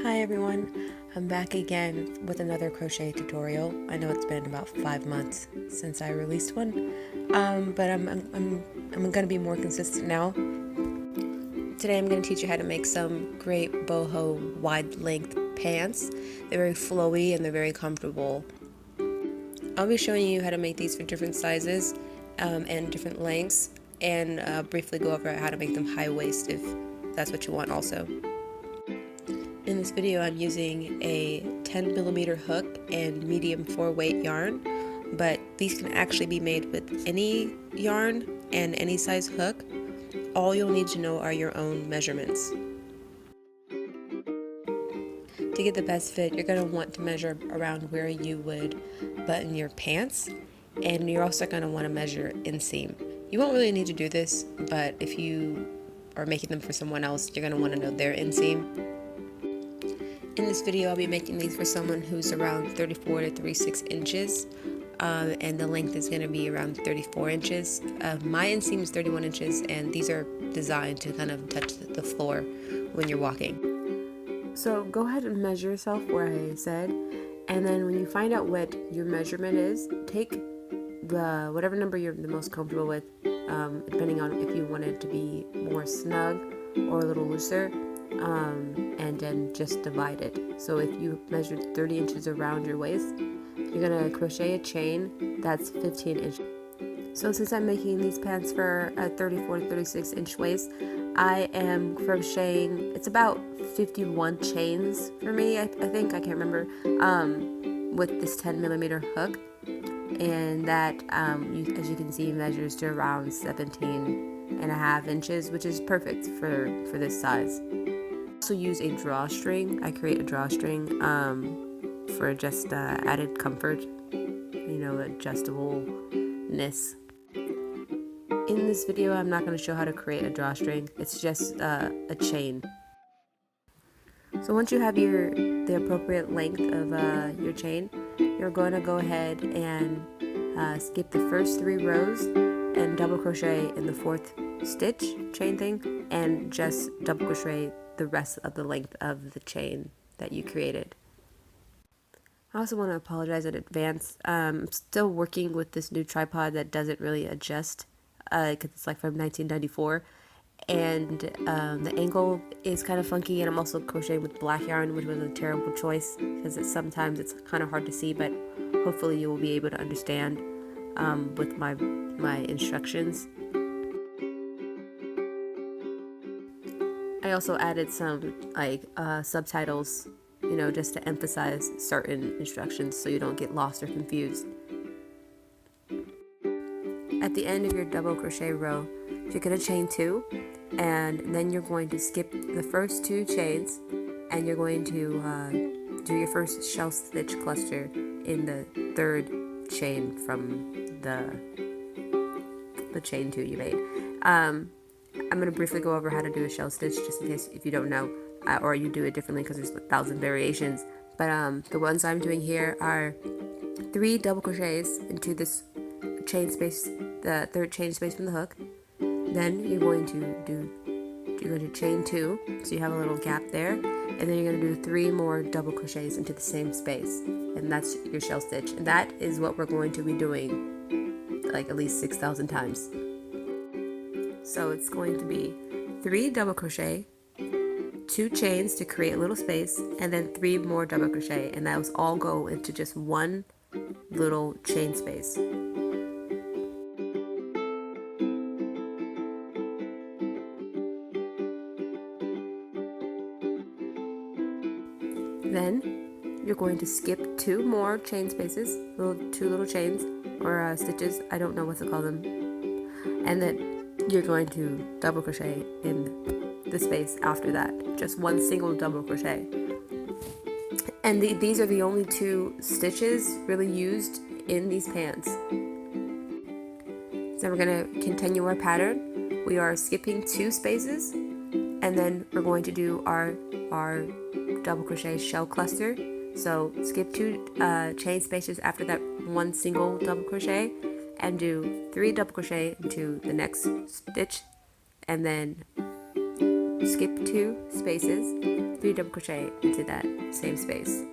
Hi everyone, I'm back again with another crochet tutorial. I know it's been about 5 months since I released one, but I'm gonna be more consistent now. Today I'm gonna teach you how to make some great boho wide length pants. They're very flowy and they're very comfortable. I'll be showing you how to make these for different sizes and different lengths, and briefly go over how to make them high waist if that's what you want also. In this video I'm using a 10mm hook and medium 4-weight yarn, but these can actually be made with any yarn and any size hook. All you'll need to know are your own measurements. To get the best fit, you're going to want to measure around where you would button your pants, and you're also going to want to measure inseam. You won't really need to do this, but if you are making them for someone else, you're going to want to know their inseam. In this video, I'll be making these for someone who's around 34 to 36 inches, and the length is going to be around 34 inches. My inseam is 31 inches, and these are designed to kind of touch the floor when you're walking. So go ahead and measure yourself where I said, and then when you find out what your measurement is, take whatever number you're the most comfortable with, depending on if you want it to be more snug or a little looser. And then just divide it. So if you measured 30 inches around your waist, you're gonna crochet a chain that's 15 inches. So since I'm making these pants for a 34 to 36 inch waist, I am crocheting, it's about 51 chains for me, I think, I can't remember, with this 10mm hook, and that, as you can see, measures to around 17.5 inches, which is perfect for this size. Also use a drawstring. I create a drawstring for just added comfort, adjustableness. In this video, I'm not going to show how to create a drawstring. It's just a chain. So once you have the appropriate length of your chain, you're going to go ahead and skip the first 3 rows and double crochet in the 4th stitch chain thing, and just double crochet the rest of the length of the chain that you created. I also want to apologize in advance. I'm still working with this new tripod that doesn't really adjust because it's like from 1994, and the angle is kind of funky, and I'm also crocheting with black yarn, which was a terrible choice because sometimes it's kind of hard to see, but hopefully you will be able to understand with my instructions. I also added some subtitles, just to emphasize certain instructions so you don't get lost or confused. At the end of your double crochet row, you're going to chain 2, and then you're going to skip the first 2 chains, and you're going to do your first shell stitch cluster in the 3rd chain from the chain 2 you made. I'm going to briefly go over how to do a shell stitch, just in case if you don't know, or you do it differently because there's 1,000 variations. But the ones I'm doing here are 3 double crochets into this chain space, the 3rd chain space from the hook. Then you're going to chain 2, so you have a little gap there, and then you're going to do 3 more double crochets into the same space, and that's your shell stitch. And that is what we're going to be doing like at least 6,000 times. So it's going to be 3 double crochet, 2 chains to create a little space, and then 3 more double crochet, and those all go into just one little chain space. Then you're going to skip 2 more chain spaces, 2 little chains or stitches, I don't know what to call them, and then you're going to double crochet in the space after that, just one single double crochet. And these are the only 2 stitches really used in these pants. So we're going to continue our pattern. We are skipping 2 spaces, and then we're going to do our double crochet shell cluster. So skip 2 chain spaces after that one single double crochet, and do 3 double crochet into the next stitch, and then skip 2 spaces, 3 double crochet into that same space.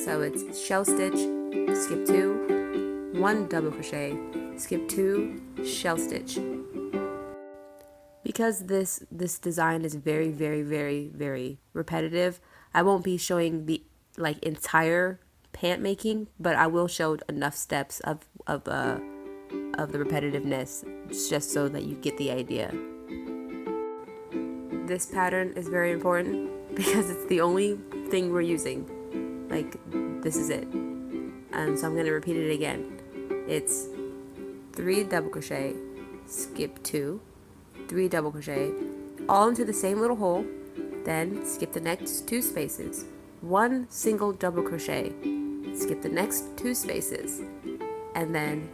So it's shell stitch, skip 2, 1 double crochet, skip 2, shell stitch. Because this design is very repetitive, I won't be showing the entire pant making, but I will show enough steps of the repetitiveness just so that you get the idea. This pattern is very important because it's the only thing we're using. This is it. So I'm going to repeat it again. It's 3 double crochet, skip 2, 3 double crochet, all into the same little hole, then skip the next 2 spaces, 1 single double crochet, skip the next 2 spaces, and then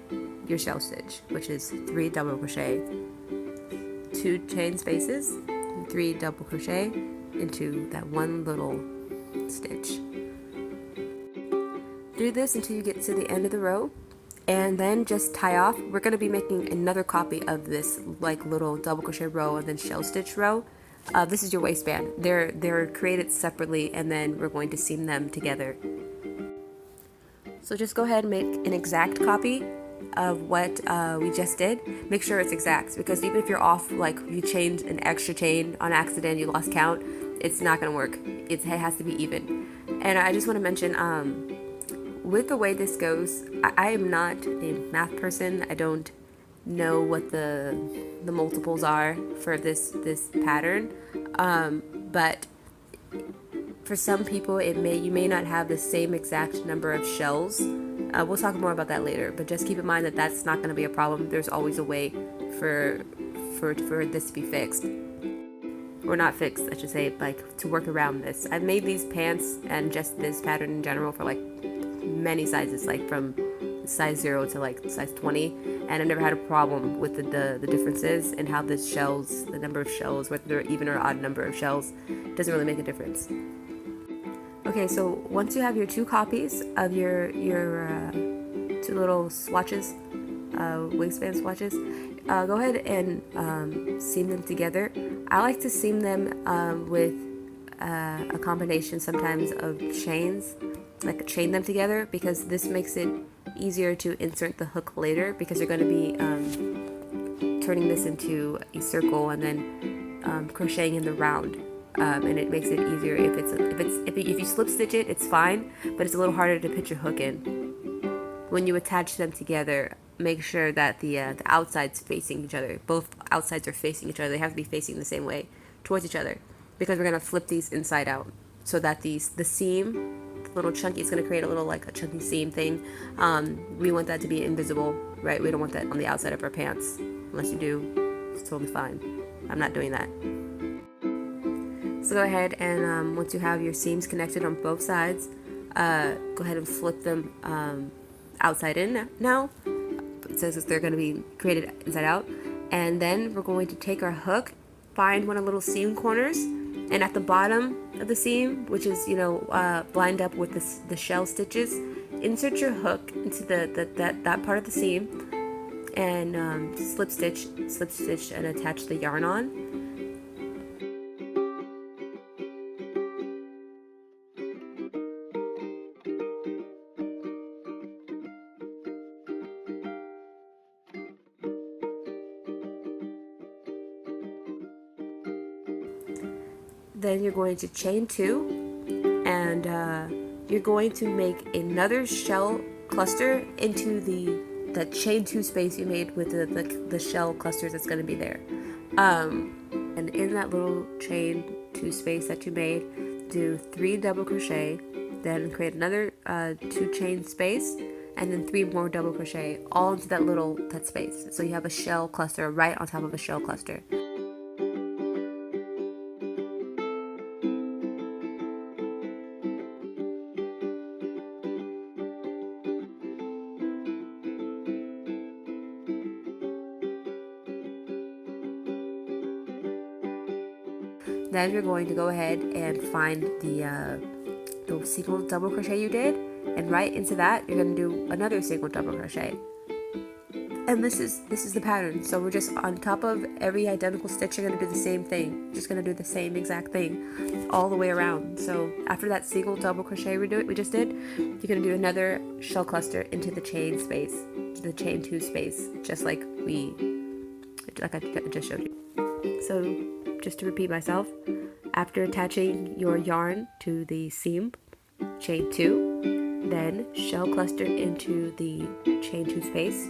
your shell stitch, which is 3 double crochet, 2 chain spaces, 3 double crochet into that one little stitch. Do this until you get to the end of the row, and then just tie off. We're going to be making another copy of this little double crochet row and then shell stitch row. This is your waistband. They're created separately, and then we're going to seam them together. So just go ahead and make an exact copy of what we just did. Make sure it's exact, because even if you're off, you chained an extra chain on accident, you lost count, it's not going to work. It has to be even. And I just want to mention, with the way this goes, I am not a math person. I don't know what the multiples are for this pattern, but for some people you may not have the same exact number of shells. We'll talk more about that later, but just keep in mind that that's not going to be a problem. There's always a way for this to be fixed, or not fixed, I should say, to work around this. I've made these pants and just this pattern in general for many sizes, from size 0 to size 20, and I've never had a problem with the differences in how the number of shells, whether they're even or odd number of shells, doesn't really make a difference. Okay, so once you have your 2 copies of your 2 little swatches, waistband swatches, go ahead and seam them together. I like to seam them with a combination sometimes of chains, chain them together, because this makes it easier to insert the hook later, because you're going to be turning this into a circle and then crocheting in the round, and it makes it easier if you slip stitch it, it's fine, but it's a little harder to put your hook in. When you attach them together, make sure that the outsides facing each other. Both outsides are facing each other. They have to be facing the same way towards each other, because we're going to flip these inside out, so that the seam, little chunky, it's going to create a little a chunky seam thing. We want that to be invisible, right? We don't want that on the outside of our pants. Unless you do, it's totally fine. I'm not doing that. So go ahead and once you have your seams connected on both sides, go ahead and flip them outside in now. It says that they're going to be created inside out, and then we're going to take our hook, find one of the little seam corners, and at the bottom of the seam, which is lined up with the shell stitches, insert your hook into that part of the seam, and slip stitch and attach the yarn on. Then you're going to chain 2, and you're going to make another shell cluster into the chain 2 space you made with the shell clusters that's going to be there. And in that little chain 2 space that you made, do 3 double crochet, then create another 2 chain space, and then 3 more double crochet all into that space. So you have a shell cluster right on top of a shell cluster. Then you're going to go ahead and find the single double crochet you did, and right into that you're going to do another single double crochet. And this is the pattern. So we're just on top of every identical stitch, you're going to do the same thing. Just going to do the same exact thing all the way around. So after that single double crochet we just did, you're going to do another shell cluster into the chain space, the chain 2 space, just like I just showed you. So just to repeat myself, after attaching your yarn to the seam, chain 2, then shell cluster into the chain 2 space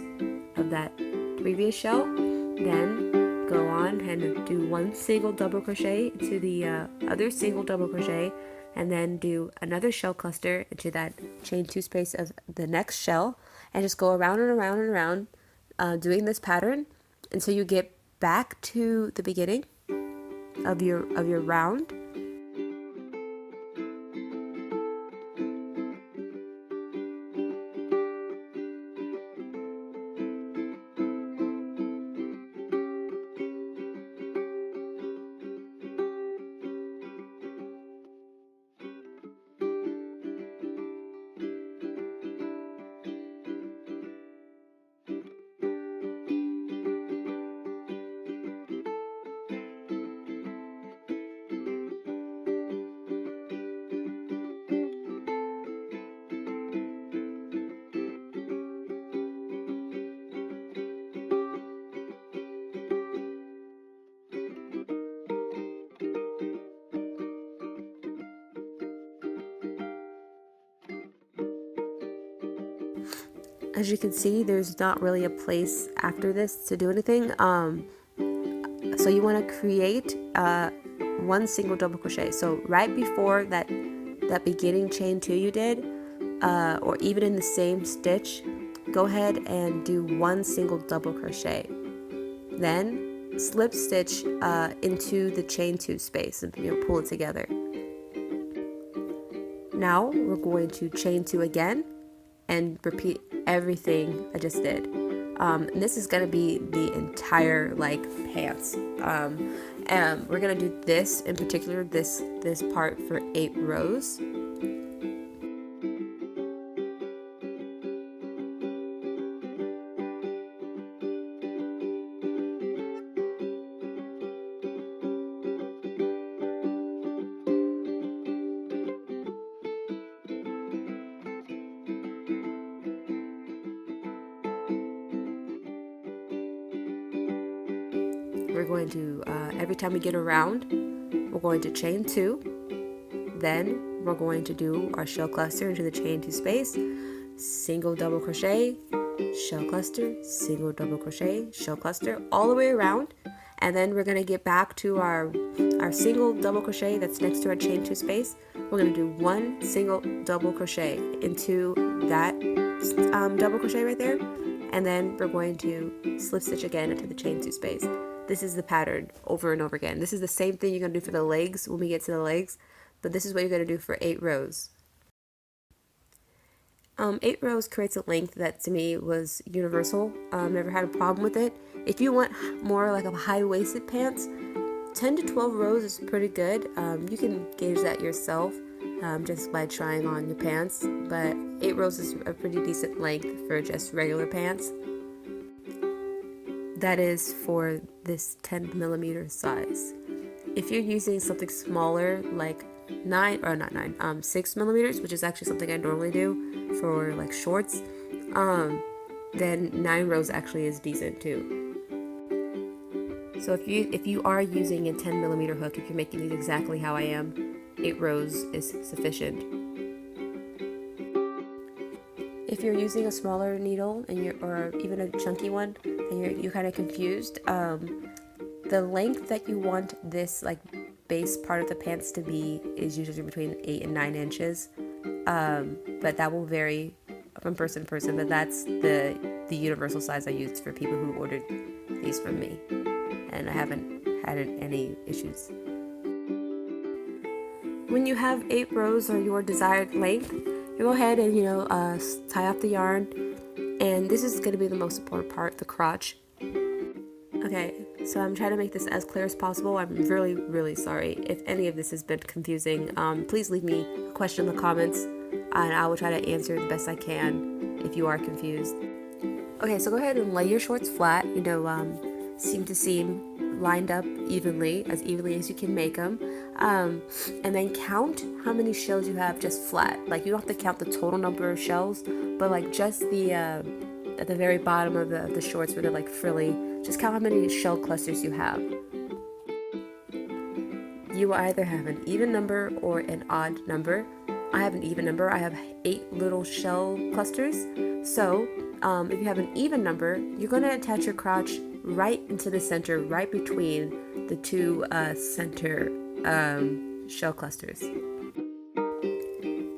of that previous shell, then go on and do one single double crochet into the other single double crochet, and then do another shell cluster into that chain 2 space of the next shell, and just go around and around and around doing this pattern until you get back to the beginning of your round. As you can see, there's not really a place after this to do anything. So you want to create one single double crochet. So right before that beginning chain 2 you did, or even in the same stitch, go ahead and do one single double crochet. Then slip stitch into the chain 2 space and pull it together. Now we're going to chain 2 again and repeat everything I just did. And this is gonna be the entire pants. And we're gonna do this in particular, this part for 8 rows. We're going to, every time we get around, we're going to chain 2, then we're going to do our shell cluster into the chain 2 space, single double crochet, shell cluster, single double crochet, shell cluster, all the way around, and then we're going to get back to our single double crochet that's next to our chain 2 space. We're going to do one single double crochet into that double crochet right there, and then we're going to slip stitch again into the chain 2 space. This is the pattern over and over again. This is the same thing you're going to do for the legs when we get to the legs, but this is what you're going to do for 8 rows. 8 rows creates a length that to me was universal. Never had a problem with it. If you want more like a high-waisted pants, 10 to 12 rows is pretty good. You can gauge that yourself just by trying on your pants, but 8 rows is a pretty decent length for just regular pants. That is for this 10 millimeter size. If you're using something smaller like 6 millimeters, which is actually something I normally do for like shorts, then 9 rows actually is decent too. So if you are using a 10 millimeter hook, if you're making these exactly how I am, 8 rows is sufficient. If you're using a smaller needle or even a chunky one and you're kind of confused, the length that you want this base part of the pants to be is usually between 8 and 9 inches, but that will vary from person to person, but that's the universal size I used for people who ordered these from me, and I haven't had any issues. When you have 8 rows or your desired length, you go ahead and tie off the yarn, and this is going to be the most important part, the crotch. Okay, so I'm trying to make this as clear as possible. I'm really, really sorry if any of this has been confusing. Please leave me a question in the comments, and I will try to answer the best I can if you are confused. Okay, so go ahead and lay your shorts flat, seam to seam, lined up evenly as you can make them. And then count how many shells you have just flat. Like, you don't have to count the total number of shells, but like just the at the very bottom of the shorts where they're like frilly, just count how many shell clusters you have. You will either have an even number or an odd number. I have an even number. I have 8 little shell clusters. So if you have an even number, you're going to attach your crotch right into the center, right between the two center shell clusters.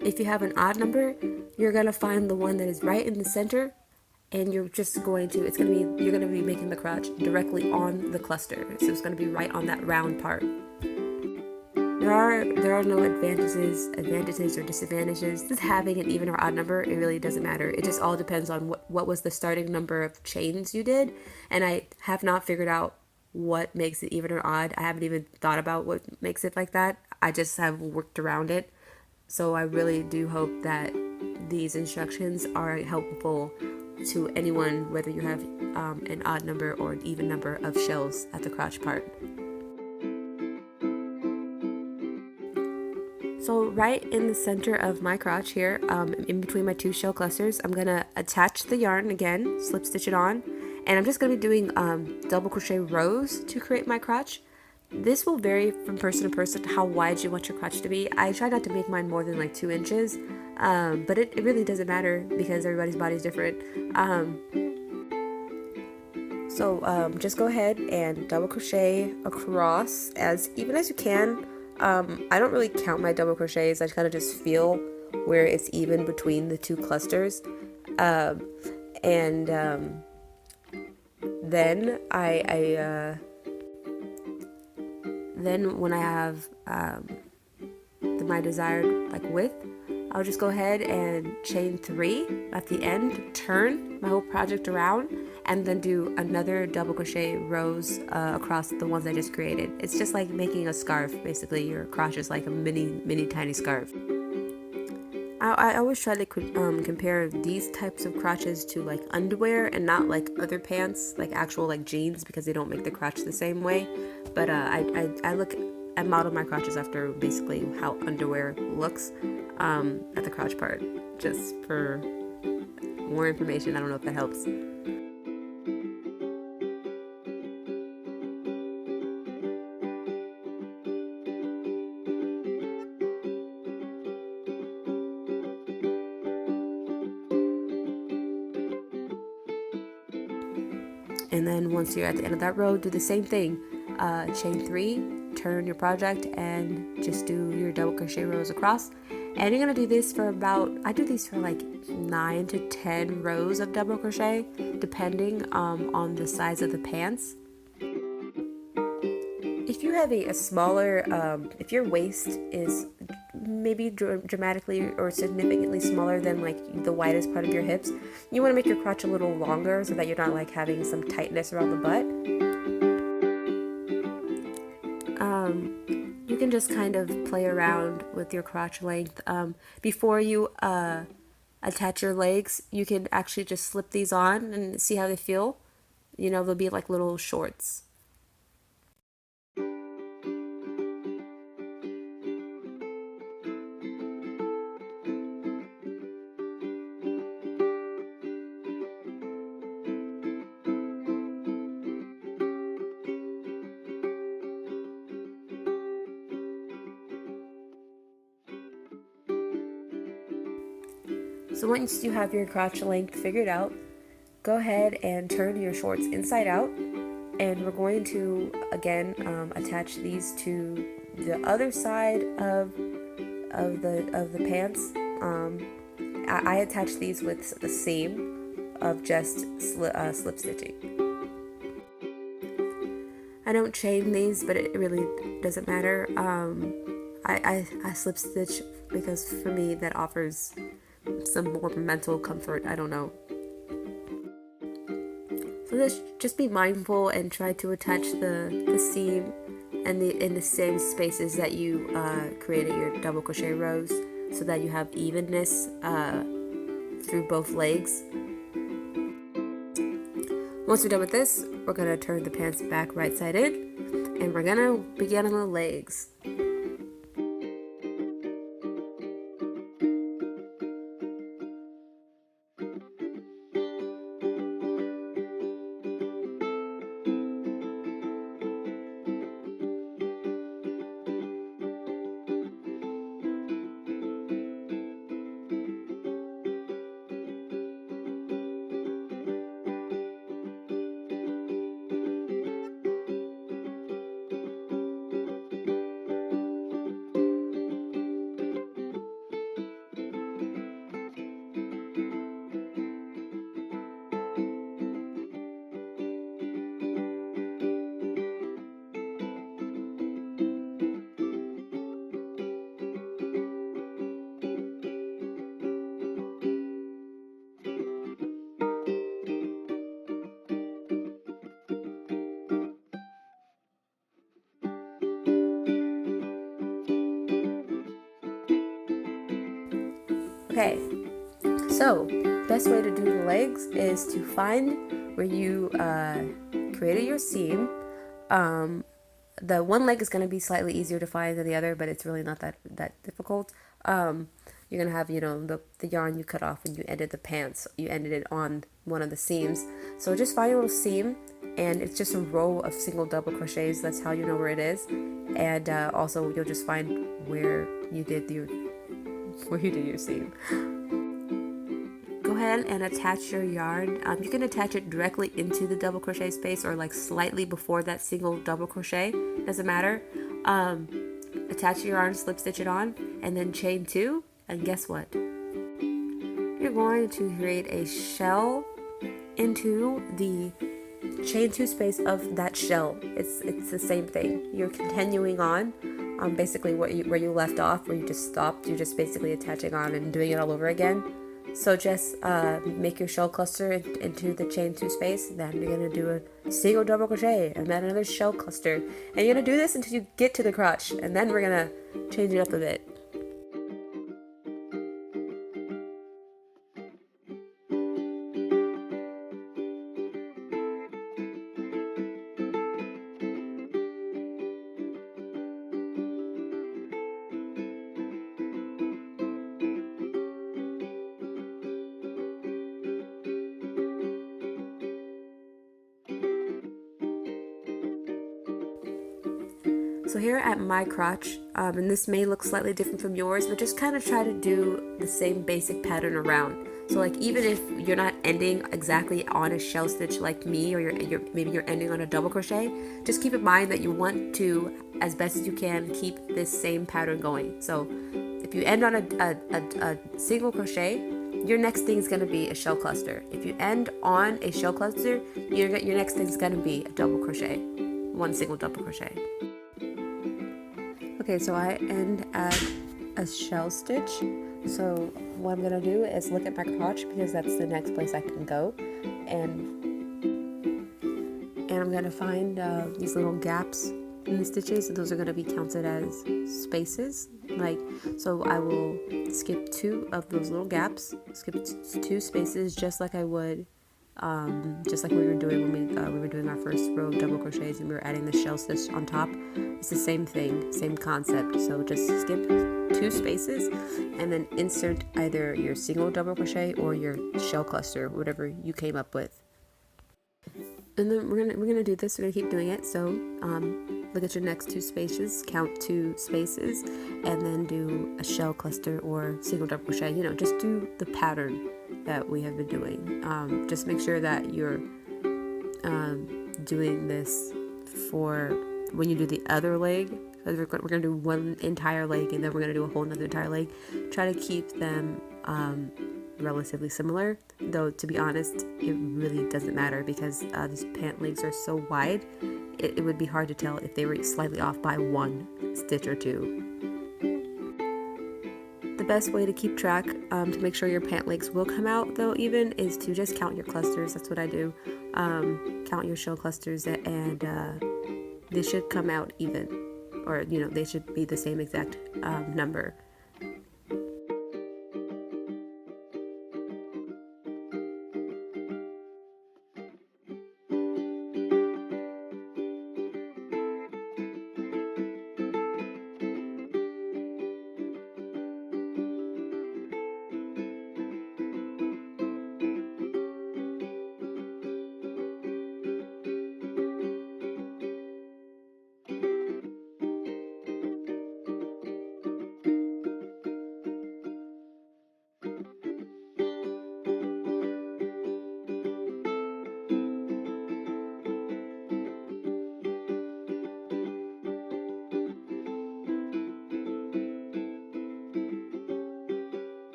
If you have an odd number, you're going to find the one that is right in the center, and you're going to be making the crotch directly on the cluster. So it's going to be right on that round part. There are no advantages or disadvantages. Just having an even or odd number, it really doesn't matter. It just all depends on what was the starting number of chains you did. And I have not figured out what makes it even or odd. I haven't even thought about what makes it like that. I just have worked around it. So I really do hope that these instructions are helpful to anyone, whether you have an odd number or an even number of shells at the crotch part. So right in the center of my crotch here, in between my 2 shell clusters, I'm going to attach the yarn again, slip stitch it on, and I'm just going to be doing double crochet rows to create my crotch. This will vary from person to person how wide you want your crotch to be. I try not to make mine more than like 2 inches, but it really doesn't matter because everybody's body is different. So just go ahead and double crochet across as even as you can. I don't really count my double crochets. I kind of just feel where it's even between the 2 clusters. Then then when I have my desired like width, I'll just go ahead and chain 3 at the end, turn my whole project around, and then do another double crochet rows across the ones I just created. It's just like making a scarf. Basically, your crotch is like a mini tiny scarf. I always try to compare these types of crotches to like underwear and not like other pants, like actual like jeans, because they don't make the crotch the same way. But I model my crotches after basically how underwear looks at the crotch part, just for more information. I don't know if that helps. And then once you're at the end of that row, do the same thing. Chain 3, turn your project, and just do your double crochet rows across. And you're gonna do this for I do these for like 9 to 10 rows of double crochet, depending on the size of the pants. If you have a smaller, if your waist is maybe dramatically or significantly smaller than like the widest part of your hips, you want to make your crotch a little longer so that you're not like having some tightness around the butt. You can just kind of play around with your crotch length. Before you attach your legs, you can actually just slip these on and see how they feel. They'll be like little shorts. So once you have your crotch length figured out, go ahead and turn your shorts inside out, and we're going to again attach these to the other side of the pants. I attach these with the seam of just slip stitching. I don't chain these, but it really doesn't matter. I slip stitch because for me that offers some more mental comfort. I don't know. So just be mindful and try to attach the seam and in the same spaces that you created your double crochet rows, so that you have evenness through both legs. Once we're done with this, we're gonna turn the pants back right-sided, and we're gonna begin on the legs. Okay, so best way to do the legs is to find where you created your seam. The one leg is going to be slightly easier to find than the other, but it's really not that difficult. You're going to have, the yarn you cut off when you ended the pants. You ended it on one of the seams. So just find your little seam, and it's just a row of single double crochets. That's how you know where it is. And also you'll just find where you did your seam. Go ahead and attach your yarn. You can attach it directly into the double crochet space or like slightly before that single double crochet, doesn't matter. Attach your yarn, slip stitch it on, and then chain 2, and guess what? You're going to create a shell into the chain 2 space of that shell. It's the same thing. You're continuing on basically where you left off, where you just stopped. You're just basically attaching on and doing it all over again. So just make your shell cluster into the chain 2 space. Then you're going to do a single double crochet and then another shell cluster. And you're going to do this until you get to the crotch. And then we're going to change it up a bit. So here at my crotch, and this may look slightly different from yours, but just kind of try to do the same basic pattern around. So like even if you're not ending exactly on a shell stitch like me, or maybe you're ending on a double crochet, just keep in mind that you want to, as best as you can, keep this same pattern going. So if you end on a single crochet, your next thing is going to be a shell cluster. If you end on a shell cluster, your next thing is going to be a double crochet, one single double crochet. Okay, so I end at a shell stitch. So what I'm gonna do is look at my crotch, because that's the next place I can go, and I'm gonna find these little gaps in the stitches. So those are gonna be counted as spaces. So I will skip 2 of those little gaps, skip 2 spaces, just like I would. Just like we were doing when we were doing our first row of double crochets and we were adding the shell stitch on top. It's the same thing, same concept. So just skip 2 spaces and then insert either your single double crochet or your shell cluster, whatever you came up with. And then we're gonna do this. We're gonna keep doing it. So look at your next 2 spaces, count 2 spaces, and then do a shell cluster or single double crochet. Just do the pattern that we have been doing. Just make sure that you're doing this for when you do the other leg. We're going to do one entire leg, and then we're going to do a whole another entire leg. Try to keep them relatively similar, though to be honest, it really doesn't matter, because these pant legs are so wide, it would be hard to tell if they were slightly off by 1 stitch or 2. The best way to keep track to make sure your pant legs will come out though even is to just count your clusters. That's what I do. Count your shell clusters, and they should come out even, or they should be the same exact number.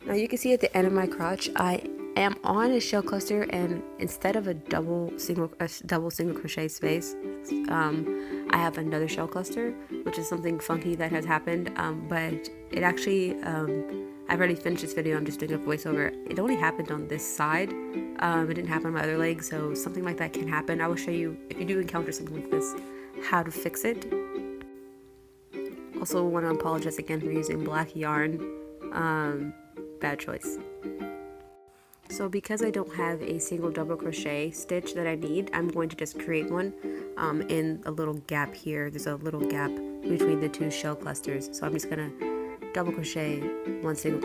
Now you can see at the end of my crotch, I am on a shell cluster, and instead of a double single crochet space, I have another shell cluster, which is something funky that has happened. But it actually, I've already finished this video. I'm just doing a voiceover. It only happened on this side. It didn't happen on my other leg, so something like that can happen. I will show you, if you do encounter something like this, how to fix it. Also want to apologize again for using black yarn. Bad choice. So because I don't have a single double crochet stitch that I need, I'm going to just create one in a little gap here. There's a little gap between the two shell clusters. So I'm just gonna double crochet one single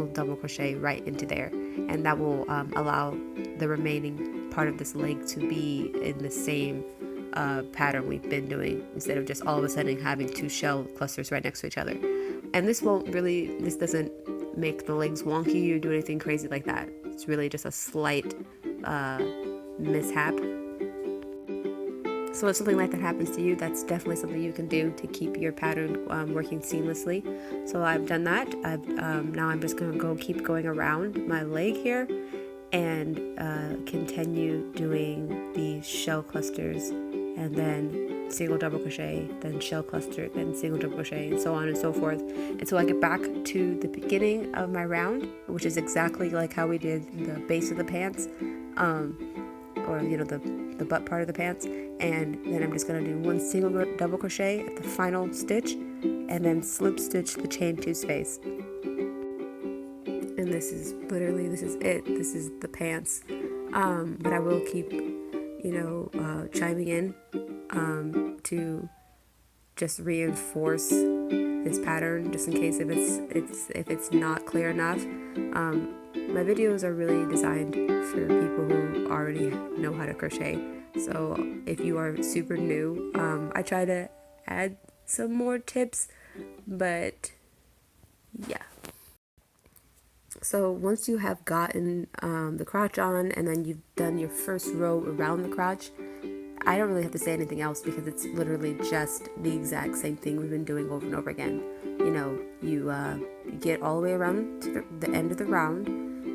double crochet right into there, and that will allow the remaining part of this leg to be in the same pattern we've been doing, instead of just all of a sudden having two shell clusters right next to each other. And this doesn't make the legs wonky or do anything crazy like that. It's really just a slight mishap. So if something like that happens to you, that's definitely something you can do to keep your pattern working seamlessly. So I've done that. Now I'm just going to keep going around my leg here and continue doing the shell clusters, and then single double crochet, then shell cluster, then single double crochet, and so on and so forth until I get back to the beginning of my round, which is exactly like how we did the base of the pants, or the butt part of the pants. And then I'm just going to do one single double crochet at the final stitch, and then slip stitch the chain 2 space. And this is it. This is the pants. But I will keep chiming in to just reinforce this pattern, just in case if it's not clear enough. My videos are really designed for people who already know how to crochet. So if you are super new, I try to add some more tips, but yeah. So once you have gotten the crotch on, and then you've done your first row around the crotch, I don't really have to say anything else, because it's literally just the exact same thing we've been doing over and over again. You get all the way around to the end of the round,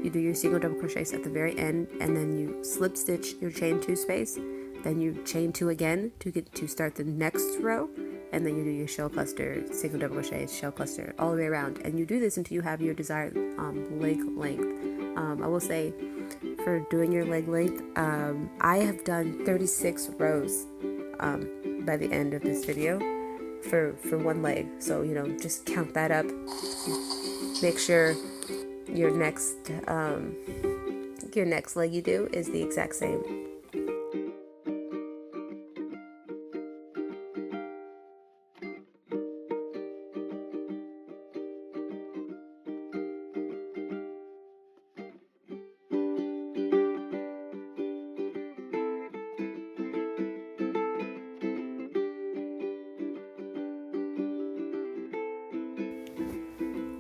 you do your single double crochets at the very end, and then you slip stitch your chain 2 space, then you chain 2 again to start the next row, and then you do your shell cluster, single double crochet, shell cluster, all the way around. And you do this until you have your desired leg length. I will say, for doing your leg length, I have done 36 rows by the end of this video for one leg. So just count that up. Make sure your next leg you do is the exact same.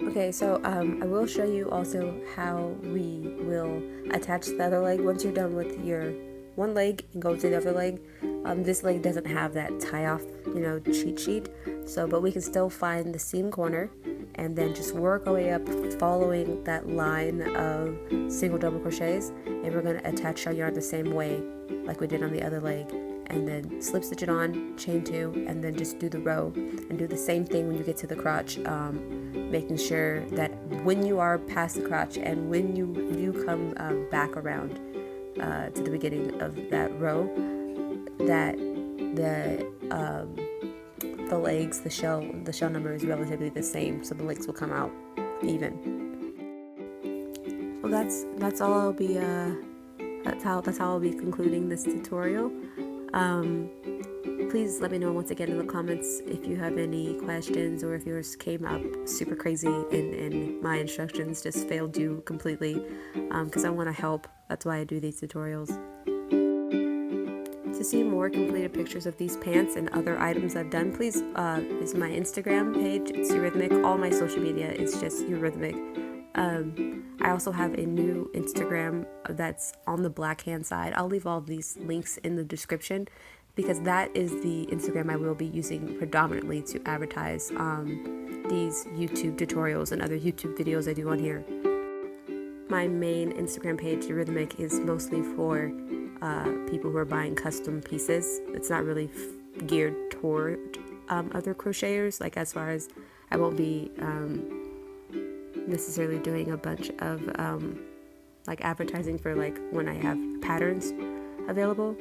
Okay, so I will show you also how we will attach the other leg. Once you're done with your one leg and go to the other leg, this leg doesn't have that tie off, cheat sheet. So, but we can still find the seam corner and then just work our way up following that line of single double crochets, and we're going to attach our yarn the same way like we did on the other leg, and then slip stitch it on, chain 2, and then just do the row, and do the same thing when you get to the crotch, making sure that when you are past the crotch and when you come back around to the beginning of that row, that the legs, the shell number is relatively the same, so the legs will come out even. Well, that's all I'll be that's how I'll be concluding this tutorial. Please let me know once again in the comments if you have any questions, or if yours came up super crazy and my instructions just failed you completely, because I want to help. That's why I do these tutorials. To see more completed pictures of these pants and other items I've done, please visit my Instagram page. It's Eurythmik. All my social media is just Eurythmik. I also have a new Instagram that's on the black hand side. I'll leave all these links in the description. because that is the Instagram I will be using predominantly to advertise these YouTube tutorials and other YouTube videos I do on here. My main Instagram page, Eurythmik, is mostly for people who are buying custom pieces. It's not really geared toward other crocheters, like as far as I won't be necessarily doing a bunch of like advertising for like when I have patterns available.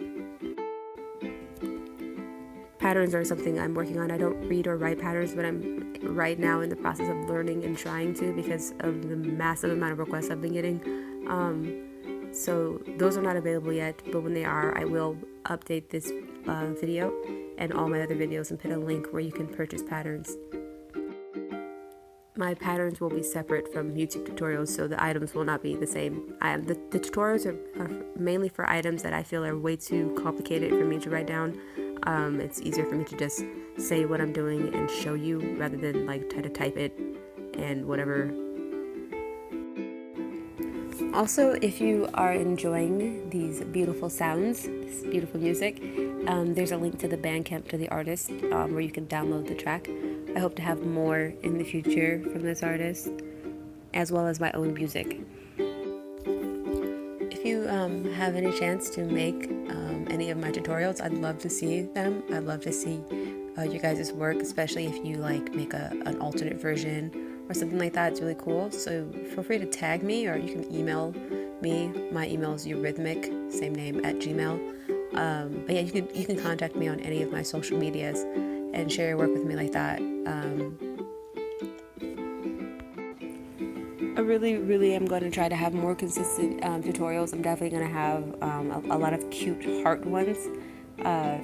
Patterns are something I'm working on. I don't read or write patterns, but I'm right now in the process of learning and trying to, because of the massive amount of requests I've been getting. So those are not available yet, but when they are, I will update this video and all my other videos and put a link where you can purchase patterns. My patterns will be separate from YouTube tutorials, so the items will not be the same. The tutorials are mainly for items that I feel are way too complicated for me to write down. It's easier for me to just say what I'm doing and show you rather than like try to type it and whatever. Also, if you are enjoying these beautiful sounds, this beautiful music, there's a link to the Bandcamp to the artist where you can download the track. I hope to have more in the future from this artist, as well as my own music. If you have any chance to make any of my tutorials, I'd love to see them. I'd love to see your guys' work, especially if you like make an alternate version or something like that. It's really cool. So feel free to tag me, or you can email me. My email is Eurythmik, same name, @gmail. But yeah, you can contact me on any of my social medias and share your work with me like that. I really am going to try to have more consistent tutorials. I'm definitely going to have a lot of cute heart ones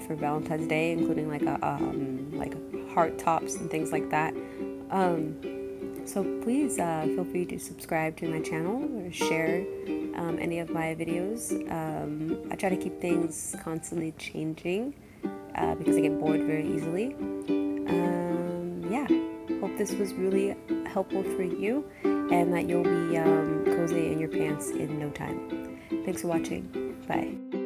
for Valentine's Day, including like heart tops and things like that. So please feel free to subscribe to my channel or share any of my videos. I try to keep things constantly changing because I get bored very easily. Yeah, hope this was really helpful for you and that you'll be cozy in your pants in no time. Thanks for watching. Bye.